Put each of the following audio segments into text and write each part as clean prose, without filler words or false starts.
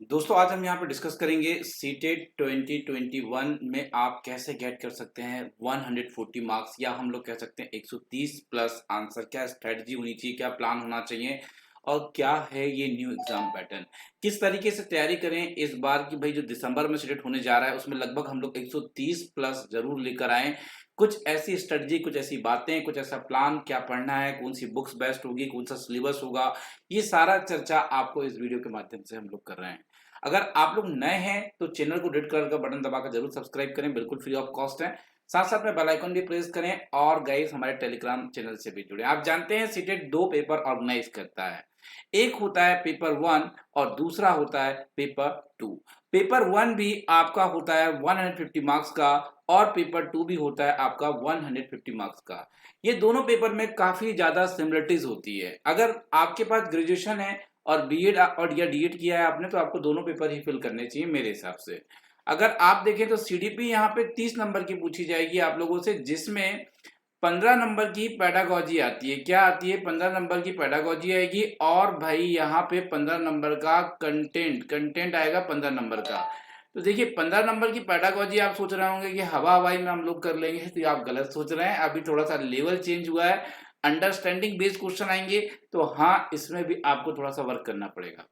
दोस्तों आज हम यहाँ पे डिस्कस करेंगे सीटेट 2021 में आप कैसे गेट कर सकते हैं 140 मार्क्स या हम लोग कह सकते हैं 130 प्लस आंसर। क्या स्ट्रेटजी होनी चाहिए, क्या प्लान होना चाहिए और क्या है ये न्यू एग्जाम पैटर्न, किस तरीके से तैयारी करें इस बार की। भाई जो दिसंबर में सीटेट होने जा रहा है उसमें लगभग हम लोग 130 प्लस जरूर लेकर आए। कुछ ऐसी स्ट्रेटजी, कुछ ऐसी बातें, कुछ ऐसा प्लान, क्या पढ़ना है, कौन सी बुक्स बेस्ट होगी, कौन सा सिलेबस होगा, ये सारा चर्चा आपको इस वीडियो के माध्यम से हम लोग कर रहे हैं। अगर आप लोग नए हैं तो चैनल को रेड कलर का बटन दबाकर जरूर सब्सक्राइब करें, बिल्कुल फ्री ऑफ कॉस्ट है। साथ साथ में बेल आइकन भी प्रेस करें और गाइस हमारे टेलीग्राम चैनल से भी जुड़े। आप जानते हैं सीटेट दो पेपर ऑर्गेनाइज करता है, एक होता है पेपर वन और दूसरा होता है पेपर टू। पेपर वन भी आपका होता है 150 मार्क्स का और पेपर टू भी होता है आपका 150 मार्क्स का। ये दोनों पेपर में काफी ज्यादा सिमिलरिटीज होती है। अगर आपके पास ग्रेजुएशन है और बीएड और या डीएड किया है आपने तो आपको दोनों पेपर ही फिल करने चाहिए मेरे हिसाब से। अगर आप देखें तो सीडीपी यहाँ पे 30 नंबर की पूछी जाएगी आप लोगों से, जिसमें 15 नंबर की पेडागोजी आती है। क्या आती है? 15 नंबर की पेडागोजी आएगी और भाई यहाँ पे 15 नंबर का कंटेंट आएगा 15 नंबर का। तो देखिए 15 नंबर की पेडागोजी आप सोच रहे होंगे कि हवा हवाई में हम लोग कर लेंगे, तो आप गलत सोच रहे हैं। अभी थोड़ा सा लेवल चेंज हुआ है, अंडरस्टैंडिंग बेस्ड क्वेश्चन आएंगे, तो हाँ इसमें भी आपको थोड़ा सा वर्क करना पड़ेगा।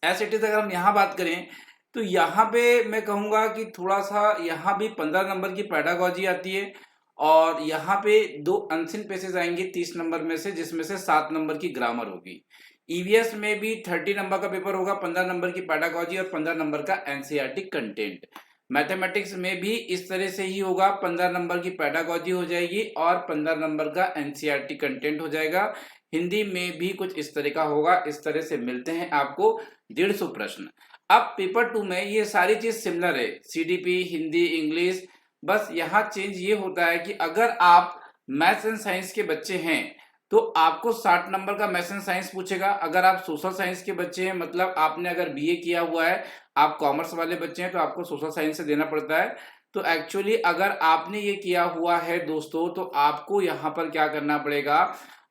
एज इट इज अगर हम यहाँ बात करें तो यहाँ पे मैं कहूँगा कि थोड़ा सा यहाँ भी 15 नंबर की पेडागोजी आती है और यहाँ पे दो अनसिन पेसेज आएंगे 30 नंबर में से, जिसमें से 7 नंबर की ग्रामर होगी। ईवीएस में भी 30 नंबर का पेपर होगा, 15 नंबर की पेडागोजी और 15 नंबर का एनसीईआरटी कंटेंट। मैथमेटिक्स में भी इस तरह से ही होगा, 15 नंबर की पेडागोजी हो जाएगी और 15 नंबर का एनसीईआरटी कंटेंट हो जाएगा। हिंदी में भी कुछ इस तरह का होगा। इस तरह से मिलते हैं आपको 150 प्रश्न। अब पेपर टू में ये सारी चीज सिमिलर है, सीडीपी, हिंदी, इंग्लिश। बस यहाँ चेंज ये होता है कि अगर आप मैथ्स एंड साइंस के बच्चे हैं तो आपको 60 नंबर का मैथ्स एंड साइंस पूछेगा। अगर आप सोशल साइंस के बच्चे हैं, मतलब आपने अगर बीए किया हुआ है, आप कॉमर्स वाले बच्चे हैं, तो आपको सोशल साइंस से देना पड़ता है। तो एक्चुअली अगर आपने ये किया हुआ है दोस्तों, तो आपको यहाँ पर क्या करना पड़ेगा,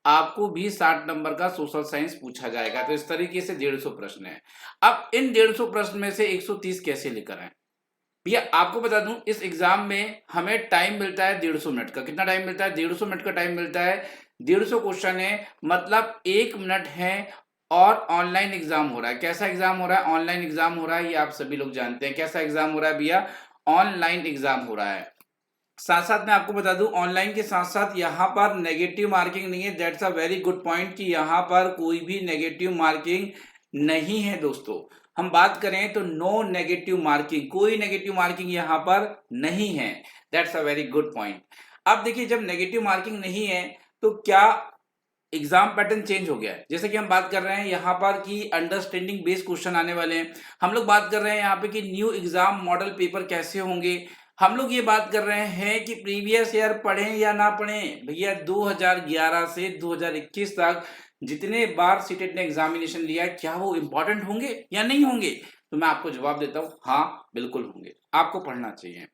आपको भी 60 नंबर का सोशल साइंस पूछा जाएगा। तो इस तरीके से 150 प्रश्न है। अब इन 150 प्रश्न में से 130 कैसे लेकर आए भैया, आपको बता दूं इस एग्जाम में हमें टाइम मिलता है 150 मिनट का। कितना टाइम मिलता है? 150 मिनट का टाइम मिलता है। 150 क्वेश्चन है, मतलब 1 मिनट है और ऑनलाइन एग्जाम हो रहा है। कैसा एग्जाम हो रहा है? ऑनलाइन एग्जाम हो रहा है, ये आप सभी लोग जानते हैं। कैसा एग्जाम हो रहा है भैया? ऑनलाइन एग्जाम हो रहा है। साथ साथ मैं आपको बता दूं ऑनलाइन के साथ साथ यहाँ पर नेगेटिव मार्किंग नहीं है। That's a very good point कि यहाँ पर कोई भी नेगेटिव मार्किंग नहीं है दोस्तों। हम बात करें तो नो नेगेटिव मार्किंग, कोई नेगेटिव मार्किंग यहाँ पर नहीं है। That's a very good point. अब देखिए जब नेगेटिव मार्किंग नहीं है तो क्या एग्जाम पैटर्न चेंज हो गया है। जैसे कि हम बात कर रहे हैं यहाँ पर कि अंडरस्टैंडिंग बेस्ड क्वेश्चन आने वाले हैं। हम लोग बात कर रहे हैं यहाँ पे कि न्यू एग्जाम मॉडल पेपर कैसे होंगे। हम लोग ये बात कर रहे हैं कि प्रीवियस ईयर पढ़ें या ना पढ़ें। भैया 2011 से 2021 तक जितने बार सीटेट ने एग्जामिनेशन लिया है, क्या वो इंपॉर्टेंट होंगे या नहीं होंगे? तो मैं आपको जवाब देता हूँ, हाँ बिल्कुल होंगे, आपको पढ़ना चाहिए।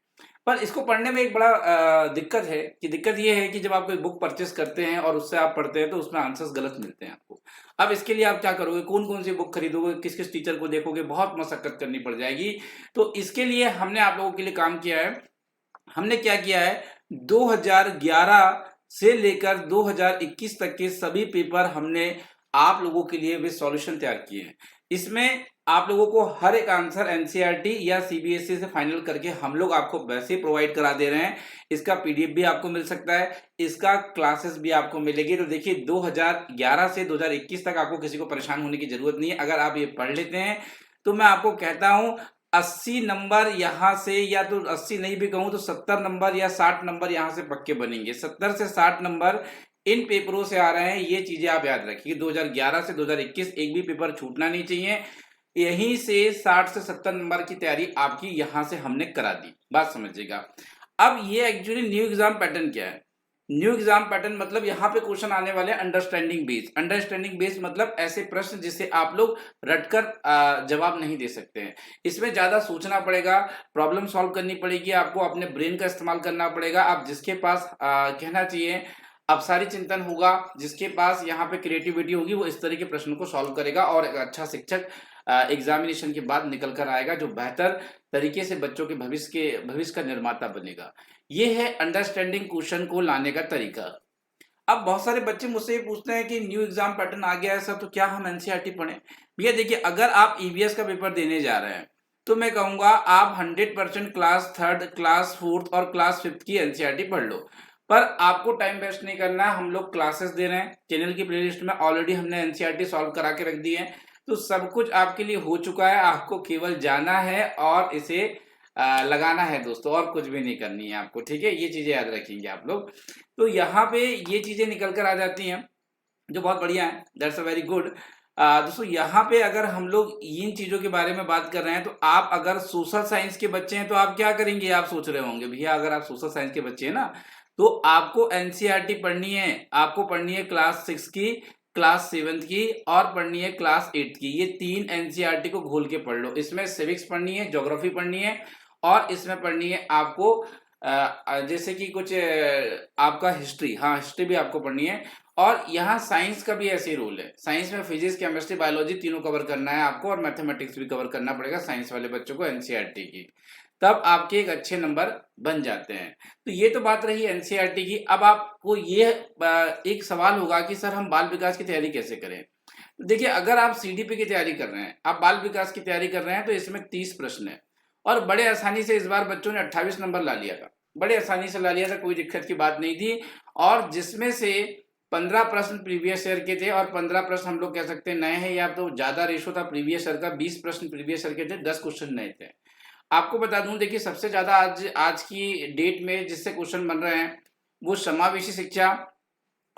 पर इसको पढ़ने में एक बड़ा दिक्कत है कि दिक्कत ये है कि जब आप कोई बुक परचेस करते हैं और उससे आप पढ़ते हैं तो उसमें आंसर्स गलत मिलते हैं आपको। अब इसके लिए आप क्या करोगे, कौन कौन सी बुक खरीदोगे, किस किस टीचर को देखोगे, बहुत मशक्कत करनी पड़ जाएगी। तो इसके लिए हमने आप लोगों के लिए काम किया है। हमने क्या किया है, 2011 से लेकर 2021 तक के सभी पेपर हमने आप लोगों के लिए वे सॉल्यूशन तैयार किए हैं। इसमें आप लोगों को हर एक आंसर एनसीईआरटी या सीबीएसई से फाइनल करके हम लोग आपको वैसे प्रोवाइड करा दे रहे हैं। इसका पीडीएफ भी आपको मिल सकता है, इसका क्लासेस भी आपको मिलेगी। तो देखिए 2011 से 2021 तक आपको किसी को परेशान होने की जरूरत नहीं है। अगर आप ये पढ़ लेते हैं तो मैं आपको कहता हूं 80 नंबर यहाँ से, या तो 80 नहीं भी कहूं तो 70 नंबर या 60 नंबर यहाँ से पक्के बनेंगे। 70 से 60 नंबर इन पेपरों से आ रहे हैं, ये चीजें आप याद रखिए। 2011 से 2021 एक भी पेपर छूटना नहीं चाहिए। यहीं से 60 से 70 नंबर की तैयारी आपकी यहां से हमने करा दी, बात समझिएगा। अब ये एक्चुअली न्यू एग्जाम पैटर्न क्या है? न्यू एग्जाम पैटर्न मतलब यहाँ पे क्वेश्चन आने वाले अंडरस्टैंडिंग बेस्ड। अंडरस्टैंडिंग बेस्ड मतलब ऐसे प्रश्न जिसे आप लोग रटकर जवाब नहीं दे सकते हैं। इसमें ज्यादा सोचना पड़ेगा, प्रॉब्लम सॉल्व करनी पड़ेगी, आपको अपने ब्रेन का इस्तेमाल करना पड़ेगा। आप जिसके पास कहना चाहिए अपसारी चिंतन होगा, जिसके पास यहाँ पे क्रिएटिविटी होगी, वो इस तरह के प्रश्न को सॉल्व करेगा और एक अच्छा शिक्षक एग्जामिनेशन के बाद निकल कर आएगा, जो बेहतर तरीके से बच्चों के भविष्य का निर्माता बनेगा। ये है अंडरस्टैंडिंग क्वेश्चन को लाने का तरीका। अब बहुत सारे बच्चे मुझसे ये पूछते हैं कि न्यू एग्जाम पैटर्न आ गया है सर, तो क्या हम एनसीईआरटी पढ़ें? भैया देखिए, अगर आप ईवीएस का पेपर देने जा रहे हैं तो मैं कहूंगा आप 100% क्लास थर्ड, क्लास फोर्थ और क्लास फिफ्थ की एनसीईआरटी पढ़ लो। पर आपको टाइम वेस्ट नहीं करना है, हम लोग क्लासेस दे रहे हैं, चैनल की प्लेलिस्ट में ऑलरेडी हमने एनसीईआरटी सॉल्व करा के रख दी है, तो सब कुछ आपके लिए हो चुका है, आपको केवल जाना है और इसे लगाना है दोस्तों, और कुछ भी नहीं करनी है आपको, ठीक है? ये चीजें याद रखेंगे आप लोग। तो यहाँ पे ये चीजें निकल कर आ जाती हैं, जो बहुत बढ़िया है, दैट्स अ वेरी गुड। दोस्तों यहाँ पे अगर हम लोग इन चीजों के बारे में बात कर रहे हैं, तो आप अगर सोशल साइंस के बच्चे हैं तो आप क्या करेंगे? आप सोच रहे होंगे भैया अगर आप सोशल साइंस के बच्चे हैं ना, तो आपको एनसीईआरटी पढ़नी है, आपको पढ़नी है क्लास 6 की, क्लास 7 की और पढ़नी है क्लास 8 की। ये 3 एनसीईआरटी को घोल के पढ़ लो। इसमें सिविक्स पढ़नी है, ज्योग्राफी पढ़नी है और इसमें पढ़नी है आपको जैसे कि कुछ आपका हिस्ट्री, हाँ हिस्ट्री भी आपको पढ़नी है। और यहाँ साइंस का भी ऐसे ही रूल है, साइंस में फिजिक्स, केमिस्ट्री, बायोलॉजी तीनों कवर करना है आपको, और मैथमेटिक्स भी कवर करना पड़ेगा साइंस वाले बच्चों को एनसीईआरटी की, तब आपके एक अच्छे नंबर बन जाते हैं। तो ये तो बात रही एनसीईआरटी की। अब आपको ये एक सवाल होगा कि सर हम बाल विकास की तैयारी कैसे करें? देखिए, अगर आप सीडीपी की तैयारी कर रहे हैं, आप बाल विकास की तैयारी कर रहे हैं, तो इसमें 30 प्रश्न है और बड़े आसानी से इस बार बच्चों ने 28 नंबर ला लिया था, बड़े आसानी से ला लिया था, कोई दिक्कत की बात नहीं थी। और जिसमें से 15 प्रश्न प्रीवियस ईयर के थे और 15 प्रश्न हम लोग कह सकते हैं नए हैं, या तो ज्यादा रेशो था प्रीवियस ईयर का, 20 प्रश्न प्रीवियस ईयर के थे, 10 क्वेश्चन नए थे। आपको बता दूं, देखिए सबसे ज्यादा आज की डेट में जिससे क्वेश्चन बन रहे हैं वो समावेशी शिक्षा,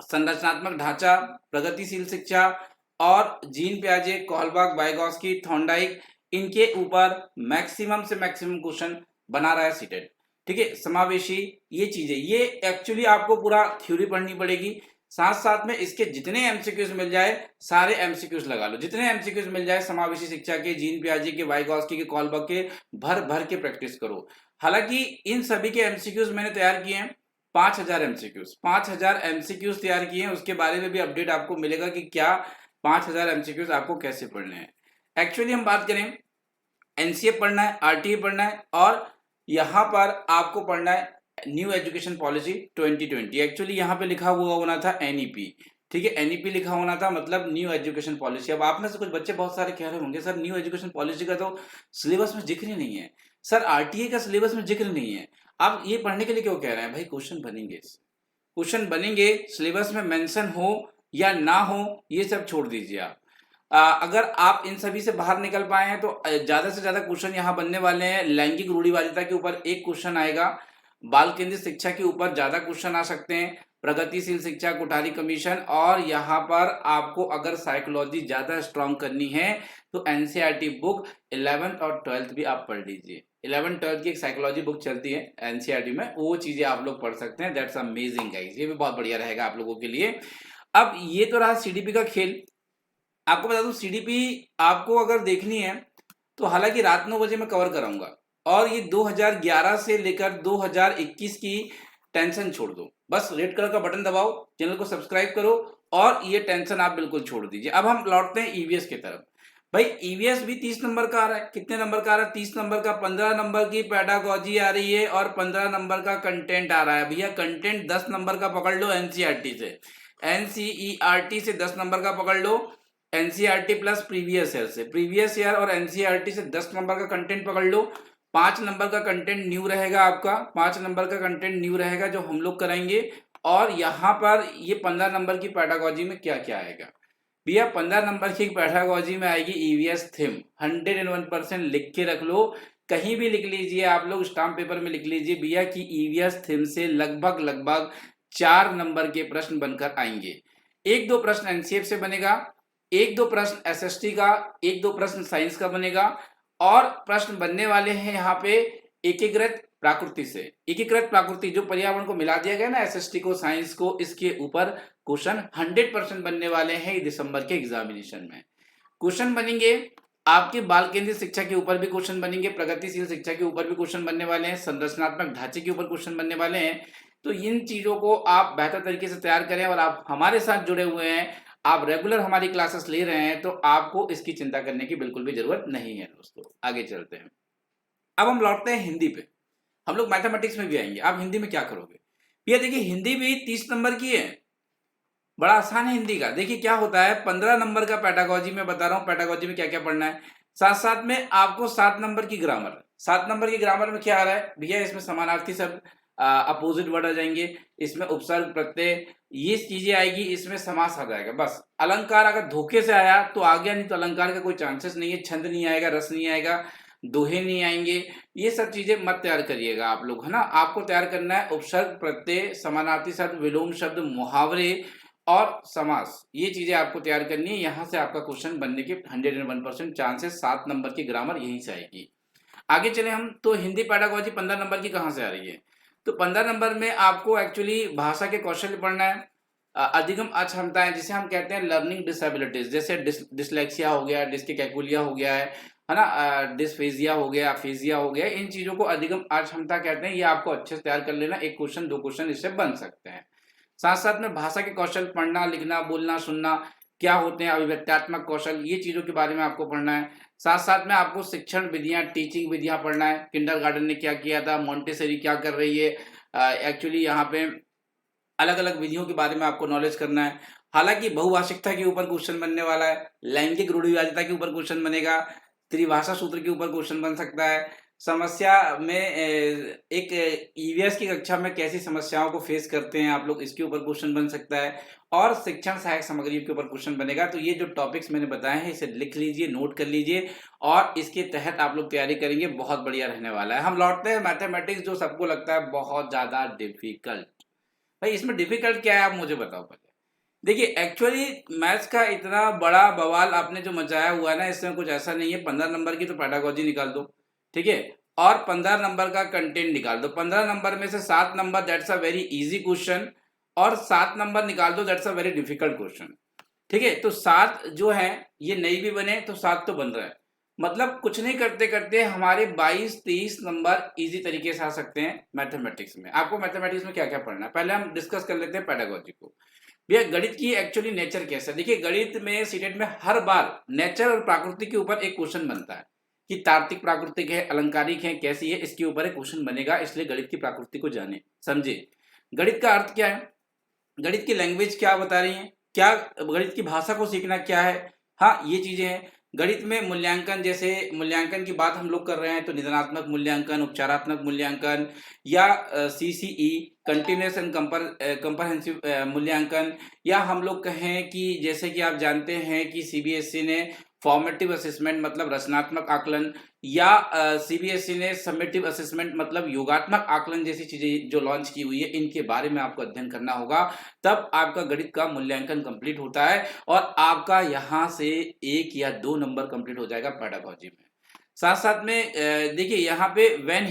संरचनात्मक ढांचा, प्रगतिशील शिक्षा और जीन पियाजे, कोहलबर्ग, वाइगॉस्की, थॉर्नडाइक, इनके ऊपर मैक्सिमम से मैक्सिमम क्वेश्चन बना रहा है सीटेट, ठीक है? समावेशी, ये चीजें, ये एक्चुअली आपको पूरा थ्योरी पढ़नी पड़ेगी, साथ साथ में इसके जितने एमसीक्यूज मिल जाए सारे एमसीक्यूज लगा लो, जितने एमसीक्यूज मिल जाए समावेशी शिक्षा के, जीन पियाजे के, वाइगॉस्की के, कोहलबर्ग के, भर भर के प्रैक्टिस करो। हालांकि इन सभी के एमसीक्यूज मैंने तैयार किए हैं, 5000 एमसीक्यूज, 5000 एमसीक्यूज तैयार किए हैं, उसके बारे में भी अपडेट आपको मिलेगा कि क्या 5000 एमसीक्यूज आपको कैसे पढ़ने हैं। एक्चुअली हम बात करें, एनसीए पढ़ना है, आरटीए पढ़ना है, और यहाँ पर आपको पढ़ना है न्यू एजुकेशन पॉलिसी 2020। एक्चुअली यहाँ पे लिखा हुआ होना था एनईपी, ठीक है? एनईपी लिखा होना था, मतलब न्यू एजुकेशन पॉलिसी। अब आप में से कुछ बच्चे बहुत सारे कह रहे होंगे सर न्यू एजुकेशन पॉलिसी का तो सिलेबस में जिक्र ही नहीं है, सर आरटीए का सिलेबस में जिक्र नहीं है, आप ये पढ़ने के लिए क्यों कह रहे हैं? भाई क्वेश्चन बनेंगे, क्वेश्चन बनेंगे, सिलेबस में मेंशन हो या ना हो ये सब छोड़ दीजिए आप। अगर आप इन सभी से बाहर निकल पाए हैं तो ज्यादा से ज्यादा क्वेश्चन यहाँ बनने वाले हैं। लैंगिक रूढ़िवादिता के ऊपर एक क्वेश्चन आएगा, बाल केंद्रित शिक्षा के ऊपर ज्यादा क्वेश्चन आ सकते हैं, प्रगतिशील शिक्षा, कोठारी कमीशन, और यहाँ पर आपको अगर साइकोलॉजी ज्यादा स्ट्रॉन्ग करनी है तो एनसीईआरटी बुक 11th और 12th भी आप पढ़ लीजिए। 11th 12th की एक साइकोलॉजी बुक चलती है एनसीईआरटी में, वो चीजें आप लोग पढ़ सकते हैं। दैट्स अमेजिंग गाइस, ये भी बहुत बढ़िया रहेगा आप लोगों के लिए। अब ये तो रहा सीडीपी का खेल। आपको बता दूं, सीडीपी आपको अगर देखनी है तो हालांकि रात 9 बजे मैं कवर कराऊंगा, और ये 2011 से लेकर 2021 की टेंशन छोड़ दो, बस रेड कलर का बटन दबाओ, चैनल को सब्सक्राइब करो और ये टेंशन आप बिल्कुल छोड़ दीजिए। अब हम लौटते हैं ईवीएस की तरफ। भाई ईवीएस भी 30 नंबर का आ रहा है, कितने नंबर का आ रहा है? 30 नंबर का। 15 नंबर की पेडागोजी आ रही है और 15 नंबर का कंटेंट आ रहा है। भैया कंटेंट 10 नंबर का पकड़ लो एनसीईआरटी से, एनसीईआरटी से 10 नंबर का पकड़ लो, एनसीईआरटी प्लस प्रीवियस ईयर से, प्रीवियस ईयर और एनसीईआरटी से 10 नंबर का कंटेंट पकड़ लो। 5 नंबर का कंटेंट न्यू रहेगा आपका, 5 नंबर का कंटेंट न्यू रहेगा जो हम लोग कराएंगे। और यहाँ पर ये 15 नंबर की पेडागोजी में क्या क्या आएगा? भैया 15 नंबर की पेडागोजी में आएगी ईवीएस थीम, 101% लिख के रख लो, कहीं भी लिख लीजिए आप लोग, स्टाम्प पेपर में लिख लीजिए भैया कि ईवीएस थीम से लगभग लगभग 4 नंबर के प्रश्न बनकर आएंगे। 1-2 प्रश्न एनसीएफ से बनेगा, 1-2 प्रश्न एसएसटी का, 1-2 प्रश्न साइंस का बनेगा, और प्रश्न बनने वाले हैं यहाँ पे एकीकृत प्रकृति से। एकीकृत प्रकृति जो पर्यावरण को मिला दिया गया ना, एसएसटी को, साइंस को, इसके ऊपर क्वेश्चन 100% बनने वाले हैं दिसंबर के एग्जामिनेशन में। क्वेश्चन बनेंगे आपके बाल केंद्रित शिक्षा के ऊपर भी क्वेश्चन बनेंगे, प्रगतिशील शिक्षा के ऊपर भी क्वेश्चन बनने वाले हैं, संरचनात्मक ढांचे के ऊपर क्वेश्चन बनने वाले हैं। तो इन चीजों को आप बेहतर तरीके से तैयार करें, और आप हमारे साथ जुड़े हुए हैं, आप रेगुलर हमारी क्लासेस ले रहे हैं तो आपको इसकी चिंता करने की बिल्कुल भी जरूरत नहीं है दोस्तों। आगे चलते हैं। अब हम लौटते हैं हिंदी पे। हम लोग मैथमेटिक्स में भी आएंगे। आप हिंदी में क्या करोगे भैया? देखिए हिंदी भी 30 नंबर की है, बड़ा आसान है हिंदी का। देखिए क्या होता है, 15 नंबर का पेडागोजी में बता रहा हूँ, पेडागोजी में क्या क्या पढ़ना है। साथ साथ में आपको 7 नंबर की ग्रामर, 7 नंबर की ग्रामर में क्या आ रहा है भैया? इसमें समानार्थी शब्द, अपोजिट वर्ड आ जाएंगे, इसमें उपसर्ग प्रत्यय, ये चीजें आएगी, इसमें समास आ जाएगा। बस अलंकार अगर धोखे से आया तो आ गया, नहीं तो अलंकार का कोई चांसेस नहीं है। छंद नहीं आएगा, रस नहीं आएगा, दोहे नहीं आएंगे। ये सब चीजें मत तैयार करिएगा आप लोग, है ना। आपको तैयार करना है उपसर्ग प्रत्यय, समानार्थी शब्द, विलोम शब्द, मुहावरे और समास। ये चीजें आपको तैयार करनी है। यहां से आपका क्वेश्चन बनने के 101% चांसेस 7 नंबर की ग्रामर यहीं से आएगी। आगे चले हम तो हिंदी पेडागोजी 15 नंबर की कहां से आ रही है? तो 15 नंबर में आपको एक्चुअली भाषा के कौशल पढ़ना है। अधिगम अक्षमताएं, जिसे हम कहते हैं लर्निंग डिसेबिलिटीज, जैसे डिसलेक्सिया हो गया, डिस्कैकुलिया हो गया है ना, डिस्फेजिया हो गया, फेजिया हो गया, इन चीजों को अधिगम अक्षमता कहते हैं। ये आपको अच्छे से तैयार कर लेना, एक क्वेश्चन 2 क्वेश्चन इससे बन सकते हैं। साथ साथ में भाषा के कौशल, पढ़ना लिखना बोलना सुनना क्या होते हैं, अभिव्यक्त्यात्मक कौशल, ये चीजों के बारे में आपको पढ़ना है। साथ साथ में आपको शिक्षण विधियां, टीचिंग विधियां पढ़ना है। किंडरगार्टन ने क्या किया था, मॉन्टेसरी क्या कर रही है, एक्चुअली यहाँ पे अलग अलग विधियों के बारे में आपको नॉलेज करना है। हालांकि बहुभाषिकता के ऊपर क्वेश्चन बनने वाला है, लैंगिक रूढ़िवादिता के ऊपर क्वेश्चन बनेगा, त्रिभाषा सूत्र के ऊपर क्वेश्चन बन सकता है। समस्या में एक ईवीएस की कक्षा में कैसी समस्याओं को फेस करते हैं आप लोग, इसके ऊपर क्वेश्चन बन सकता है। और शिक्षण सहायक सामग्री के ऊपर क्वेश्चन बनेगा। तो ये जो टॉपिक्स मैंने बताए हैं इसे लिख लीजिए, नोट कर लीजिए और इसके तहत आप लोग तैयारी करेंगे, बहुत बढ़िया रहने वाला है। हम लौटते हैं मैथमेटिक्स, जो सबको लगता है बहुत ज्यादा डिफिकल्ट। भाई इसमें डिफिकल्ट क्या है आप मुझे बताओ पहले। देखिए एक्चुअली मैथ्स का इतना बड़ा बवाल आपने जो मचाया हुआ है ना, इसमें कुछ ऐसा नहीं है। 15 नंबर की तो पेडागोजी निकाल दो, ठीक है, और 15 नंबर का कंटेंट निकाल दो। 15 नंबर में से 7 number that's a very easy question, और 7 नंबर निकाल दो that's a very difficult question, ठीक है। तो 7 जो है ये नहीं भी बने तो 7 तो बन रहा है। मतलब कुछ नहीं करते करते हमारे 22-23 नंबर इजी तरीके से आ सकते हैं मैथमेटिक्स में। आपको मैथमेटिक्स में क्या क्या पढ़ना है पहले हम डिस्कस कर लेते हैं पेडागोजी को। भैया गणित की एक्चुअली नेचर कैसा है? देखिए गणित में सीटेट में हर बार नेचर और प्रकृति के ऊपर एक क्वेश्चन बनता है कि तार्किक प्राकृतिक है, अलंकारिक है, कैसी है, इसके ऊपर एक क्वेश्चन बनेगा। इसलिए गणित की प्रकृति को जाने समझे। गणित का अर्थ क्या है, गणित की लैंग्वेज क्या बता रही है, क्या गणित की भाषा को सीखना क्या है, हाँ ये चीजें हैं। गणित में मूल्यांकन, जैसे मूल्यांकन की बात हम लोग कर रहे हैं तो निदानात्मक मूल्यांकन, उपचारात्मक मूल्यांकन, या सीसीई कंटिन्यूस एंड कंप्रहेंसिव मूल्यांकन, या हम लोग कहें कि जैसे कि आप जानते हैं कि सीबीएसई ने फॉर्मेटिव असेसमेंट मतलब रचनात्मक आकलन, या सीबीएसई ने समेटिव असेसमेंट मतलब योगात्मक आकलन जैसी चीजें जो लॉन्च की हुई है, इनके बारे में आपको अध्ययन करना होगा। तब आपका गणित का मूल्यांकन कंप्लीट होता है और आपका यहां से 1 या 2 नंबर कंप्लीट हो जाएगा पेडागोजी में। साथ साथ में देखिए यहाँ पे वैन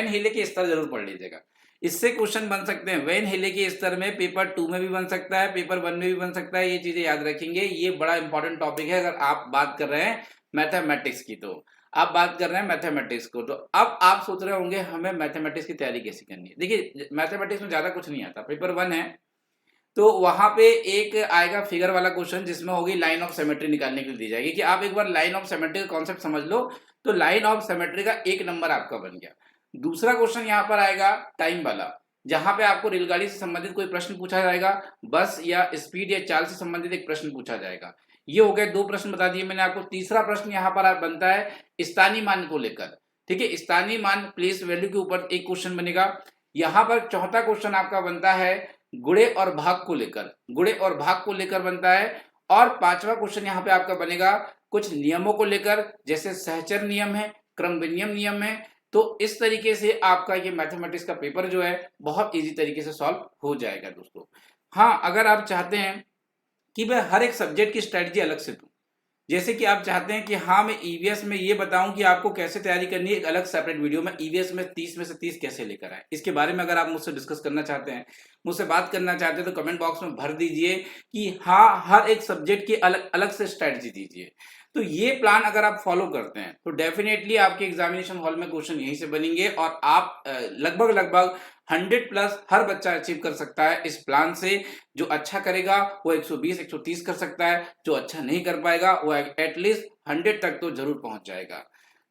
हिले के स्तर जरूर पढ़ लीजिएगा, इससे क्वेश्चन बन सकते हैं। वैन हिले के स्तर में पेपर 2 में भी बन सकता है, पेपर 1 में भी बन सकता है। ये चीजें याद रखेंगे, ये बड़ा इंपॉर्टेंट टॉपिक है अगर आप बात कर रहे हैं मैथमेटिक्स की। तो आप बात कर रहे हैं मैथमेटिक्स को, तो अब आप सोच रहे होंगे हमें मैथमेटिक्स की तैयारी कैसे करनी है। देखिए मैथमेटिक्स में ज्यादा कुछ नहीं आता। पेपर 1 है तो वहां पे एक आएगा फिगर वाला क्वेश्चन, जिसमें होगी लाइन ऑफ सिमेट्री निकालने के लिए दी जाएगी कि आप एक बार लाइन ऑफ सिमेट्री का कॉन्सेप्ट समझ लो। तो लाइन ऑफ सिमेट्री का 1 नंबर आपका बन गया। दूसरा क्वेश्चन यहाँ पर आएगा टाइम वाला, जहां पे आपको रेलगाड़ी से संबंधित कोई प्रश्न पूछा जाएगा, बस या स्पीड या चाल से संबंधित एक प्रश्न पूछा जाएगा। ये हो गए 2 प्रश्न बता दिए मैंने आपको। तीसरा प्रश्न यहाँ पर बनता है स्थानीय मान को लेकर, ठीक है, स्थानीय मान प्लेस वैल्यू के ऊपर एक क्वेश्चन बनेगा। यहाँ पर चौथा क्वेश्चन आपका बनता है गुणे और भाग को लेकर, गुणे और भाग को लेकर बनता है। और 5वां क्वेश्चन यहाँ पे आपका बनेगा कुछ नियमों को लेकर, जैसे सहचर नियम है, क्रम विनियम नियम है। तो इस तरीके से आपका ये मैथमेटिक्स का पेपर जो है बहुत इजी तरीके से सॉल्व हो जाएगा दोस्तों। हाँ अगर आप चाहते हैं कि मैं हर एक सब्जेक्ट की स्ट्रेटजी अलग से दूं, जैसे कि आप चाहते हैं कि हाँ मैं ईवीएस में ये बताऊं कि आपको कैसे तैयारी करनी है, एक अलग सेपरेट वीडियो में ईवीएस में 30 में से 30 कैसे लेकर आए, इसके बारे में अगर आप मुझसे डिस्कस करना चाहते हैं, मुझसे बात करना चाहते हैं, तो कमेंट बॉक्स में भर दीजिए कि हाँ हर एक सब्जेक्ट की अलग अलग से स्ट्रेटजी दीजिए। तो ये प्लान अगर आप फॉलो करते हैं तो डेफिनेटली आपके एग्जामिनेशन हॉल में क्वेश्चन यहीं से बनेंगे और आप लगभग लगभग 100 प्लस हर बच्चा अचीव कर सकता है इस प्लान से। जो अच्छा करेगा वो 120 130 कर सकता है, जो अच्छा नहीं कर पाएगा वो एटलीस्ट 100 तक तो जरूर पहुंच जाएगा।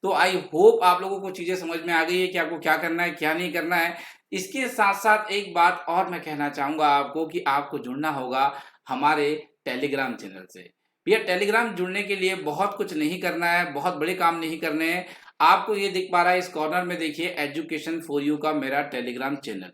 तो आई होप आप लोगों को चीजें समझ में आ गई है कि आपको क्या करना है क्या नहीं करना है। इसके साथ साथ एक बात और मैं कहना चाहूंगा आपको कि आपको जुड़ना होगा हमारे टेलीग्राम चैनल से। भैया टेलीग्राम जुड़ने के लिए बहुत कुछ नहीं करना है, बहुत बड़े काम नहीं करने हैं। आपको ये दिख पा रहा है इस कॉर्नर में, देखिए एजुकेशन फॉर यू का मेरा टेलीग्राम चैनल।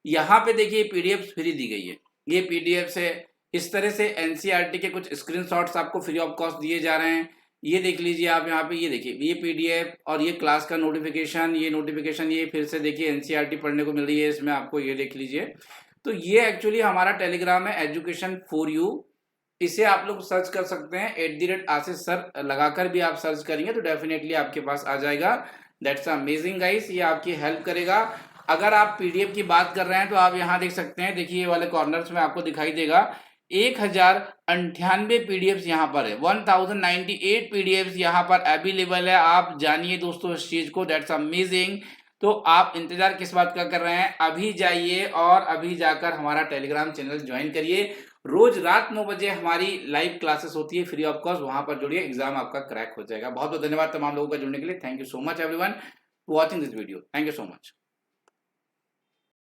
यहाँ पे देखिए पीडीएफ फ्री दी गई है, ये पीडीएफ से इस तरह से एनसीईआरटी के कुछ स्क्रीनशॉट्स आपको फ्री ऑफ कॉस्ट दिए जा रहे हैं। ये देख लीजिए आप यहाँ पे, ये देखिए ये पीडीएफ और ये क्लास का नोटिफिकेशन, ये नोटिफिकेशन, ये फिर से देखिए एनसीईआरटी पढ़ने को मिल रही है इसमें आपको, ये देख लीजिए। तो ये एक्चुअली हमारा टेलीग्राम है एजुकेशन फॉर यू। इसे आप लोग सर्च कर सकते हैं @आशीष सर लगाकर भी आप सर्च करेंगे तो डेफिनेटली आपके पास आ जाएगा। दैट्स अमेजिंग गाइस, ये आपकी हेल्प करेगा। अगर आप पीडीएफ की बात कर रहे हैं तो आप यहाँ देख सकते हैं, देखिए ये वाले कॉर्नर्स में आपको दिखाई देगा 1098 पीडीएफ यहाँ पर है, 1098 पीडीएफ यहाँ पर अवेलेबल है। आप जानिए दोस्तों इस चीज को, दैट्स अमेजिंग। तो आप इंतजार किस बात का कर रहे हैं, अभी जाइए और अभी जाकर हमारा टेलीग्राम चैनल ज्वाइन करिए। रोज रात 9 बजे हमारी लाइव क्लासेस होती है फ्री ऑफ कॉस्ट, वहां पर जुड़िए, एग्जाम आपका क्रैक हो जाएगा। बहुत बहुत धन्यवाद तमाम लोगों का जुड़ने के लिए। Thank you so much everyone for watching this video. Thank you so much.